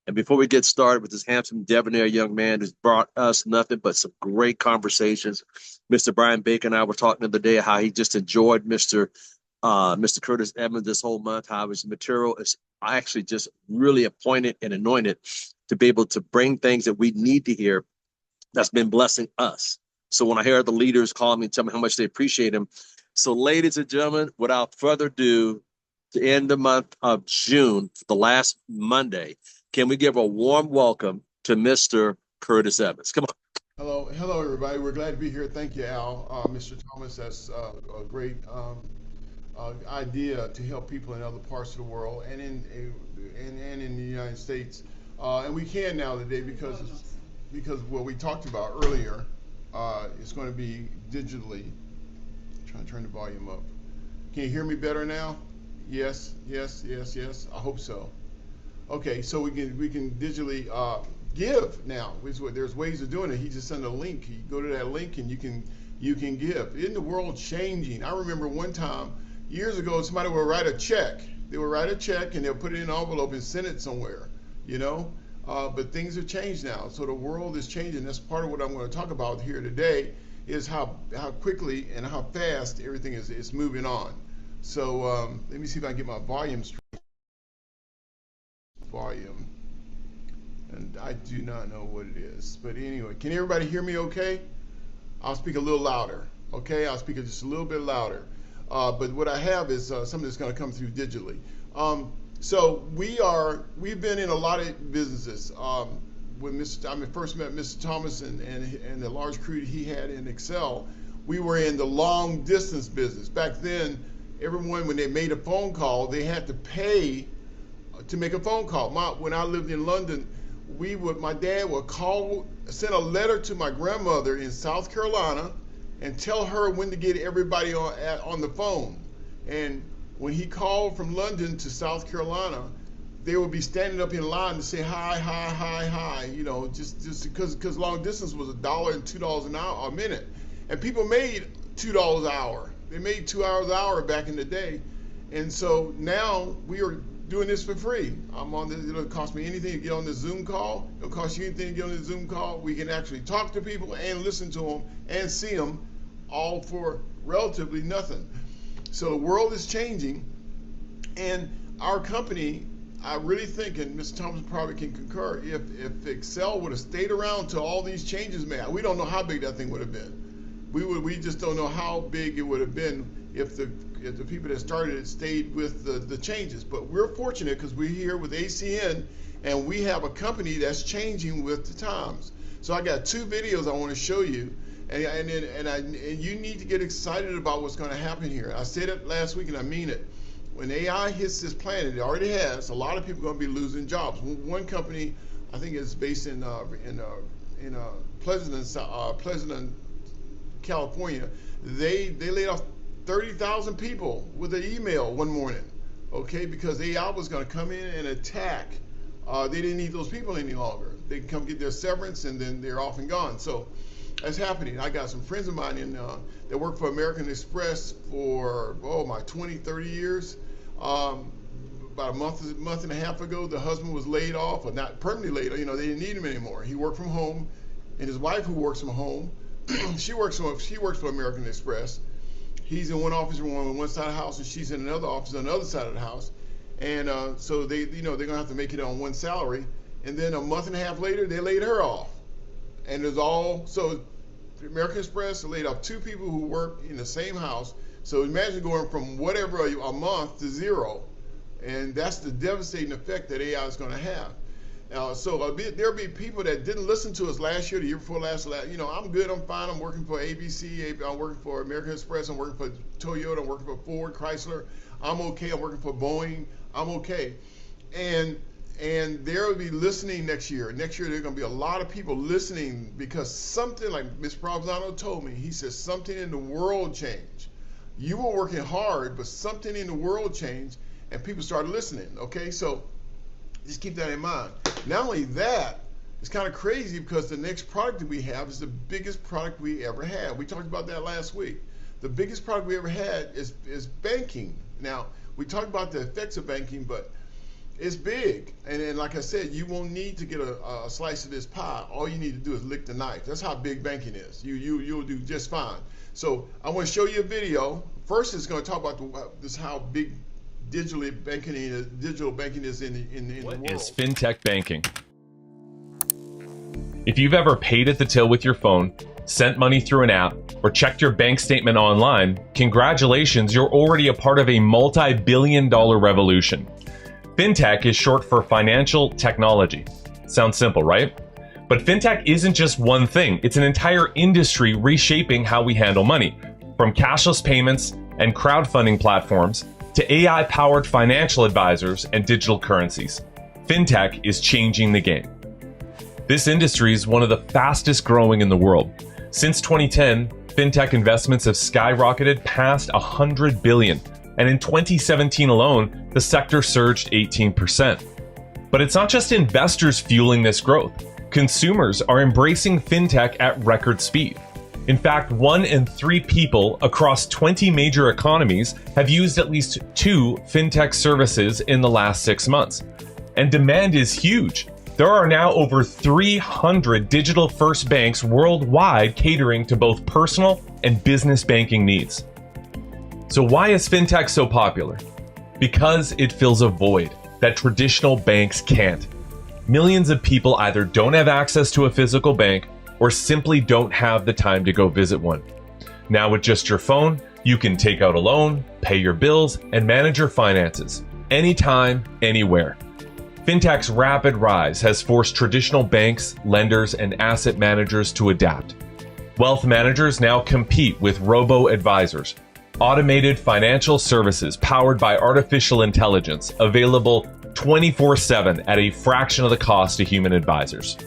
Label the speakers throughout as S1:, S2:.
S1: And before we get started with this handsome, debonair young man who's brought us nothing but some great conversations, Mr. Brian Baker and I were talking the other day how he just enjoyed Mr. Curtis Evans this whole month, how his material is actually just really appointed and anointed to be able to bring things that we need to hear that's been blessing us. So when I hear the leaders call me and tell me how much they appreciate him. So, ladies and gentlemen, without further ado, to end the month of June, the last Monday, can we give a warm welcome to Mr. Curtis Evans? Come on.
S2: Hello, everybody. We're glad to be here. Thank you, Al, Mr. Thomas. That's a great idea to help people in other parts of the world and in the United States. And we can now today because what we talked about earlier is going to be digitally. Trying to turn the volume up. Can you hear me better now? Yes, yes, yes, yes. I hope so. Okay, so we can digitally give now. There's ways of doing it. He just sent a link. You go to that link and you can give. Isn't the world changing? I remember one time years ago, somebody would write a check. They would write a check and they'll put it in an envelope and send it somewhere. You know, but things have changed now. So the world is changing. That's part of what I'm going to talk about here today. Is how quickly and how fast everything is moving on. So let me see if I can get my volume straight. Volume, and I do not know what it is. But anyway, can everybody hear me okay? I'll speak a little louder. Okay, I'll speak just a little bit louder. But what I have is something that's going to come through digitally. So we've been in a lot of businesses. When I first met Mr. Thomas and the large crew he had in Excel, we were in the long distance business. Back then, everyone when they made a phone call, they had to pay to make a phone call. When I lived in London, my dad would send a letter to my grandmother in South Carolina, and tell her when to get everybody on the phone. And when he called from London to South Carolina, they would be standing up in line to say hi, hi, hi, hi. You know, just because long distance was $1 and $2 an hour a minute, and people made $2 an hour. They made $2 an hour back in the day, and so now we are doing this for free. It don't cost me anything to get on the Zoom call. It don't cost you anything to get on the Zoom call. We can actually talk to people and listen to them and see them all for relatively nothing. So the world is changing, and our company, I really think, and Mr. Thomas probably can concur, if Excel would have stayed around till all these changes made, we don't know how big that thing would have been. We just don't know how big it would have been if the people that started it stayed with the changes. But we're fortunate because we're here with ACN and we have a company that's changing with the times. So I got two videos I want to show you, and you need to get excited about what's going to happen here. I said it last week and I mean it. When AI hits this planet, it already has. A lot of people are going to be losing jobs. One company, I think it's based in Pleasant, California. They laid off 30,000 people with an email one morning, okay, because AI was going to come in and attack. They didn't need those people any longer. They can come get their severance and then they're off and gone. So that's happening. I got some friends of mine that work for American Express for, 20, 30 years. About a month and a half ago, the husband was laid off, or not permanently laid off. You know, they didn't need him anymore. He worked from home, and his wife, who works from home, she works for American Express. He's in one office room on one side of the house, and she's in another office on the other side of the house. And so they're gonna have to make it on one salary. And then a month and a half later, they laid her off. And so American Express laid off two people who work in the same house. So imagine going from whatever a month to zero, and that's the devastating effect that AI is going to have. There'll be people that didn't listen to us last year, the year before last. I'm good, I'm fine. I'm working for ABC, I'm working for American Express, I'm working for Toyota, I'm working for Ford, Chrysler. I'm okay. I'm working for Boeing. I'm okay. And they'll be listening next year. Next year, there are going to be a lot of people listening because something, like Ms. Provenzano told me, he says something in the world changed. You were working hard, but something in the world changed, and people started listening. Okay, so just keep that in mind. Not only that, it's kind of crazy because the next product that we have is the biggest product we ever had. We talked about that last week. The biggest product we ever had is banking. Now, we talked about the effects of banking, but It's big, and like I said, you won't need to get a slice of this pie. All you need to do is lick the knife. That's how big banking is. You'll do just fine. So I want to show you a video. First, it's going to talk about this how big digital banking is in the world.
S3: What is FinTech banking? If you've ever paid at the till with your phone, sent money through an app, or checked your bank statement online, congratulations, you're already a part of a multi-billion-dollar revolution. FinTech is short for financial technology. Sounds simple, right? But FinTech isn't just one thing. It's an entire industry reshaping how we handle money, from cashless payments and crowdfunding platforms to AI-powered financial advisors and digital currencies. FinTech is changing the game. This industry is one of the fastest growing in the world. Since 2010, FinTech investments have skyrocketed past $100 billion. And in 2017 alone, the sector surged 18%. But it's not just investors fueling this growth. Consumers are embracing FinTech at record speed. In fact, 1 in 3 people across 20 major economies have used at least 2 FinTech services in the last 6 months. And demand is huge. There are now over 300 digital-first banks worldwide catering to both personal and business banking needs. So why is FinTech so popular? Because it fills a void that traditional banks can't. Millions of people either don't have access to a physical bank or simply don't have the time to go visit one. Now with just your phone, you can take out a loan, pay your bills, and manage your finances anytime, anywhere. FinTech's rapid rise has forced traditional banks, lenders, and asset managers to adapt. Wealth managers now compete with robo-advisors, automated financial services powered by artificial intelligence, available 24/7 at a fraction of the cost of human advisors.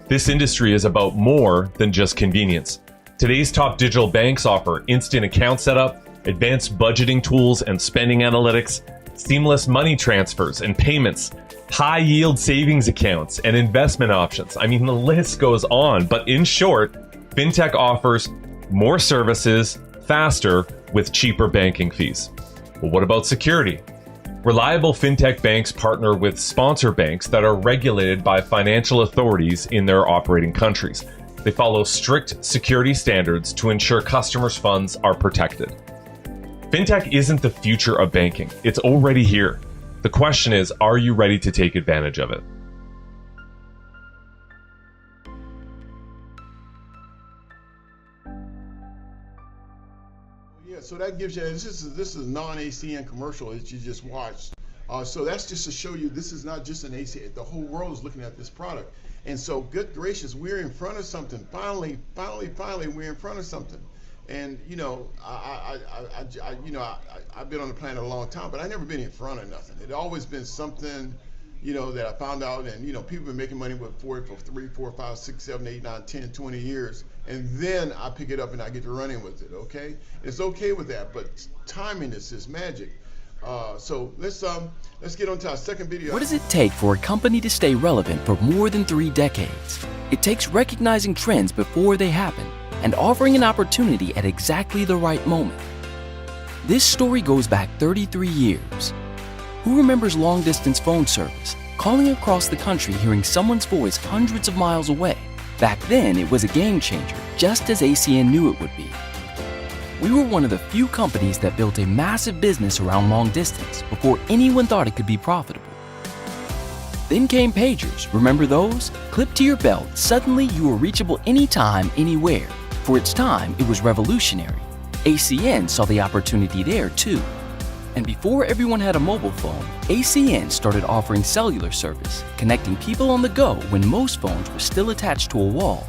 S3: This industry is about more than just convenience. Today's top digital banks offer instant account setup, advanced budgeting tools and spending analytics, seamless money transfers and payments, high-yield savings accounts, and investment options. I mean, the list goes on, but in short, FinTech offers more services faster with cheaper banking fees. Well, what about security? Reliable FinTech banks partner with sponsor banks that are regulated by financial authorities in their operating countries. They follow strict security standards to ensure customers' funds are protected. FinTech isn't the future of banking. It's already here. The question is, are you ready to take advantage of it?
S2: Yeah, so that gives you, this is a non-ACN commercial that you just watched. So that's just to show you this is not just an ACN, the whole world is looking at this product. And so good gracious, we're in front of something. Finally, we're in front of something. And you know, I've been on the planet a long time, but I've never been in front of nothing. It always been something, you know, that I found out, and you know, people have been making money with for 3, 4, 5, 6, 7, 8, 9, 10, 20 years, and then I pick it up and I get to running with it. Okay, it's okay with that, but timing is magic. So let's get on to our second video.
S4: What does it take for a company to stay relevant for more than 3 decades? It takes recognizing trends before they happen and offering an opportunity at exactly the right moment. This story goes back 33 years. Who remembers long-distance phone service, calling across the country hearing someone's voice hundreds of miles away? Back then, it was a game changer, just as ACN knew it would be. We were one of the few companies that built a massive business around long distance before anyone thought it could be profitable. Then came pagers, remember those? Clipped to your belt, suddenly you were reachable anytime, anywhere. For its time, it was revolutionary. ACN saw the opportunity there too. And before everyone had a mobile phone, ACN started offering cellular service, connecting people on the go when most phones were still attached to a wall.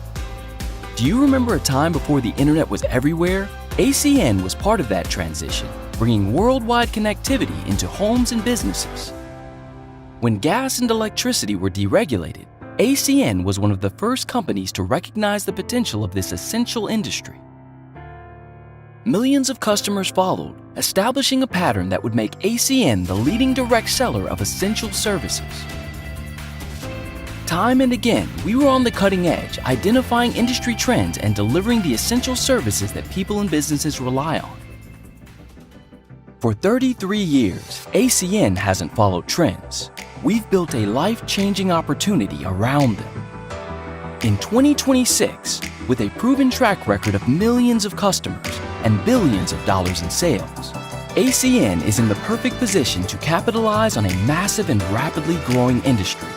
S4: Do you remember a time before the internet was everywhere? ACN was part of that transition, bringing worldwide connectivity into homes and businesses. When gas and electricity were deregulated, ACN was one of the first companies to recognize the potential of this essential industry. Millions of customers followed, establishing a pattern that would make ACN the leading direct seller of essential services. Time and again, we were on the cutting edge, identifying industry trends and delivering the essential services that people and businesses rely on. For 33 years, ACN hasn't followed trends. we've built a life-changing opportunity around them. In 2026, with a proven track record of millions of customers and billions of dollars in sales, ACN is in the perfect position to capitalize on a massive and rapidly growing industry.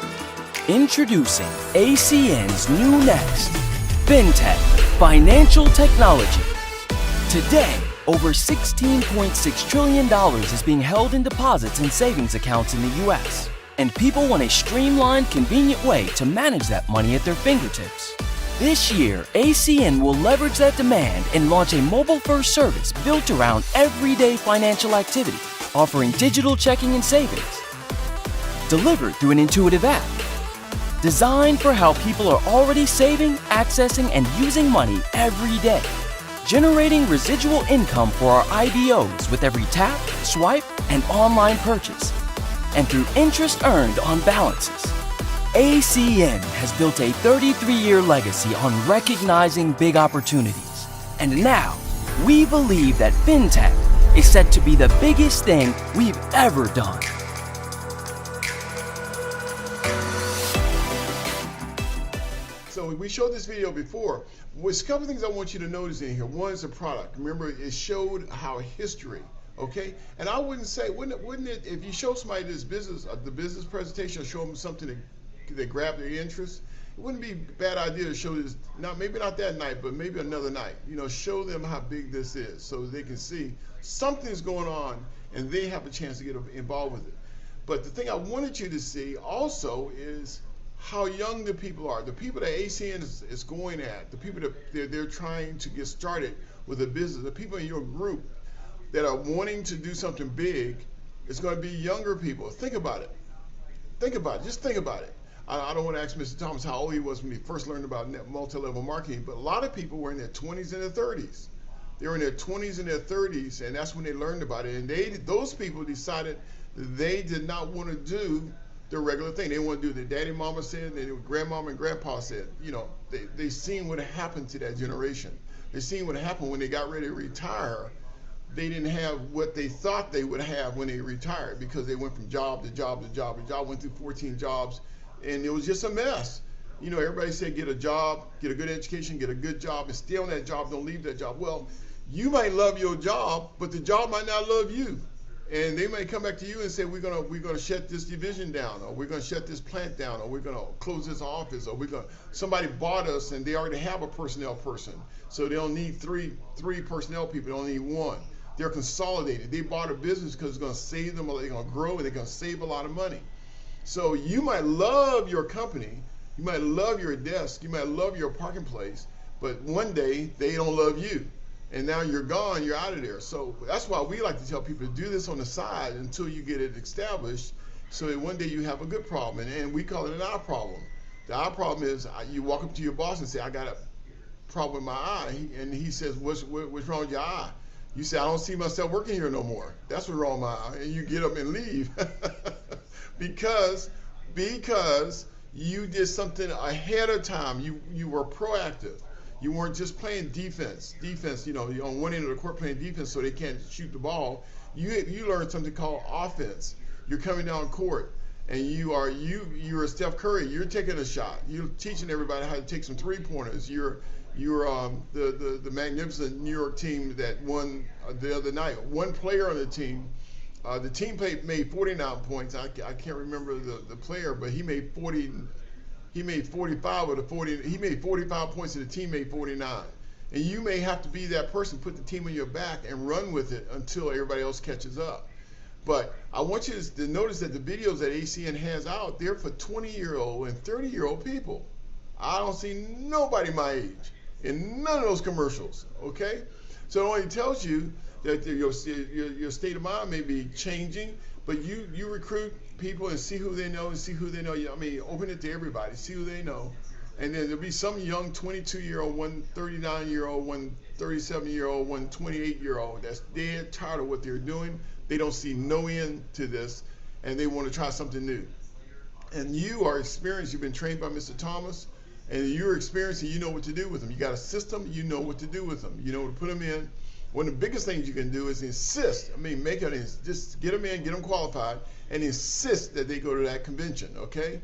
S4: Introducing ACN's new next, FinTech, Financial Technology. Today, over $16.6 trillion is being held in deposits and savings accounts in the US, and people want a streamlined, convenient way to manage that money at their fingertips. This year, ACN will leverage that demand and launch a mobile-first service built around everyday financial activity, offering digital checking and savings, delivered through an intuitive app, designed for how people are already saving, accessing, and using money every day, generating residual income for our IBOs with every tap, swipe, and online purchase, and through interest earned on balances. ACN has built a 33-year legacy on recognizing big opportunities. And now, we believe that FinTech is set to be the biggest thing we've ever done.
S2: So we showed this video before. There's a couple things I want you to notice in here. One is the product. Remember, it showed how history, okay? And I wouldn't say, wouldn't it, if you show somebody this business, the business presentation, or show them something that grab their interest, it wouldn't be a bad idea to show this, maybe not that night, but maybe another night. You know, show them how big this is so they can see something's going on and they have a chance to get involved with it. But the thing I wanted you to see also is how young the people are. The people that ACN is going at, the people that they're trying to get started with a business, the people in your group that are wanting to do something big, it's going to be younger people. Think about it. Think about it. Just think about it. I don't want to ask Mr. Thomas how old he was when he first learned about multi-level marketing, but a lot of people were in their 20s and their 30s. They were in their 20s and their 30s, and that's when they learned about it. And those people decided they did not want to do the regular thing. They want to do what their daddy, mama said, and what grandmama and grandpa said. You know, they seen what happened to that generation. They seen what happened when they got ready to retire. They didn't have what they thought they would have when they retired because they went from job to job to job to job, went through 14 jobs, and it was just a mess. You know, everybody said get a job, get a good education, get a good job, and stay on that job, don't leave that job. Well, you might love your job, but the job might not love you. And they may come back to you and say, we're gonna shut this division down, or we're gonna shut this plant down, or we're gonna close this office, or somebody bought us and they already have a personnel person. So they don't need three personnel people, they only need one. They're consolidated. They bought a business because it's gonna save them, they're gonna grow, and they're gonna save a lot of money. So you might love your company, you might love your desk, you might love your parking place, but one day they don't love you. And now you're gone, you're out of there. So that's why we like to tell people to do this on the side until you get it established, so that one day you have a good problem. And we call it an eye problem. The eye problem is you walk up to your boss and say, I got a problem with my eye. And he says, what's wrong with your eye? You say, I don't see myself working here no more. That's what's wrong with my eye. And you get up and leave. because you did something ahead of time. You were proactive. You weren't just playing defense, you know, you're on one end of the court playing defense so they can't shoot the ball. You learned something called offense. You're coming down court, and you're a Steph Curry. You're taking a shot. You're teaching everybody how to take some three-pointers. You're the magnificent New York team that won the other night. One player on the team made 49 points. I can't remember the player, but he made 45 of the 40. He made 45 points and the team made 49. And you may have to be that person, put the team on your back and run with it until everybody else catches up. But I want you to notice that the videos that ACN has out, they're for 20-year-old and 30-year-old people. I don't see nobody my age in none of those commercials, okay? So it only tells you that your state of mind may be changing, but you recruit people and see who they know and see who they know. I mean, open it to everybody, see who they know. And then there'll be some young 22-year-old, one 39-year-old, one 37-year-old, one 28-year-old that's dead tired of what they're doing. They don't see no end to this, and they want to try something new. And you are experienced. You've been trained by Mr. Thomas, and you're experienced, and you know what to do with them. You got a system, you know what to do with them. You know what to put them in. One of the biggest things you can do is insist. I mean, make it just get them in, get them qualified, and insist that they go to that convention, okay?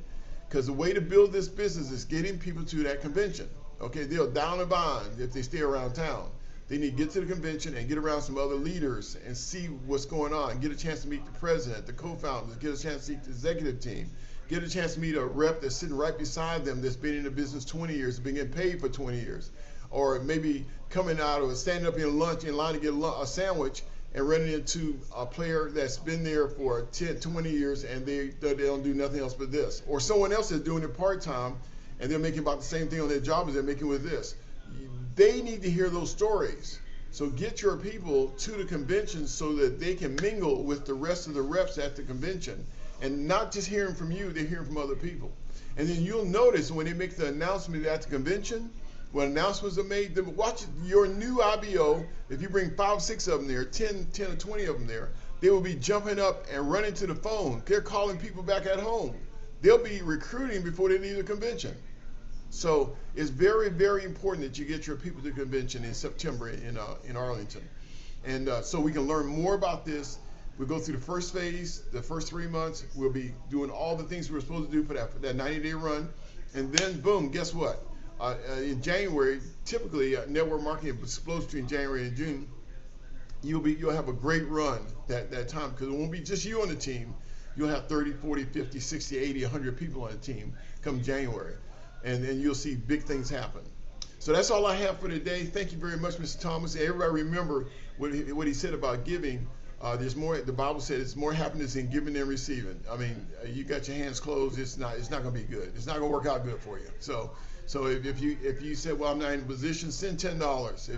S2: Because the way to build this business is getting people to that convention, okay? They'll down the bond if they stay around town. They need to get to the convention and get around some other leaders and see what's going on. Get a chance to meet the president, the co-founders, get a chance to meet the executive team, get a chance to meet a rep that's sitting right beside them that's been in the business 20 years, been getting paid for 20 years. Or maybe coming out or standing up in line to get a sandwich and running into a player that's been there for 10, 20 years and they don't do nothing else but this. Or someone else is doing it part-time and they're making about the same thing on their job as they're making with this. They need to hear those stories. So get your people to the convention so that they can mingle with the rest of the reps at the convention. And not just hearing from you, they're hearing from other people. And then you'll notice when they make the announcement at the convention, when announcements are made, watch your new IBO, if you bring 5 or 6 of them there, 10 or 20 of them there, they will be jumping up and running to the phone. They're calling people back at home. They'll be recruiting before they leave the convention. So it's very, very important that you get your people to the convention in September in Arlington. And so we can learn more about this. We'll go through the first phase, the first 3 months. We'll be doing all the things we're supposed to do for that 90-day run. And then, boom, guess what? In January, typically network marketing explodes between January and June. You'll have a great run that time because it won't be just you on the team. You'll have 30, 40, 50, 60, 80, 100 people on the team come January. And then you'll see big things happen. So that's all I have for today. Thank you very much, Mr. Thomas. Everybody remember what he said about giving. There's more. The Bible said it's more happiness in giving than receiving. I mean, you got your hands closed. It's not going to be good. It's not going to work out good for you. So if you said, well, I'm not in a position, send $10.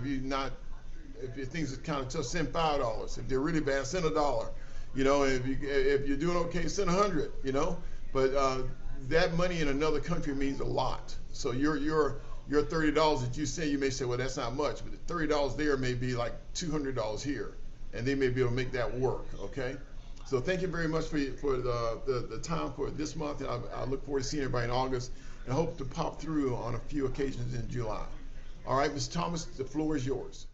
S2: If things are kind of tough, send $5. If they're really bad, send $1. You know, if you're doing okay, send 100. You know, but that money in another country means a lot. So your $30 that you say, you may say, well, that's not much, but the $30 there may be like $200 here, and they may be able to make that work. Okay. So thank you very much for the time for this month, and I look forward to seeing everybody in August, and hope to pop through on a few occasions in July. All right, Mr. Thomas, the floor is yours.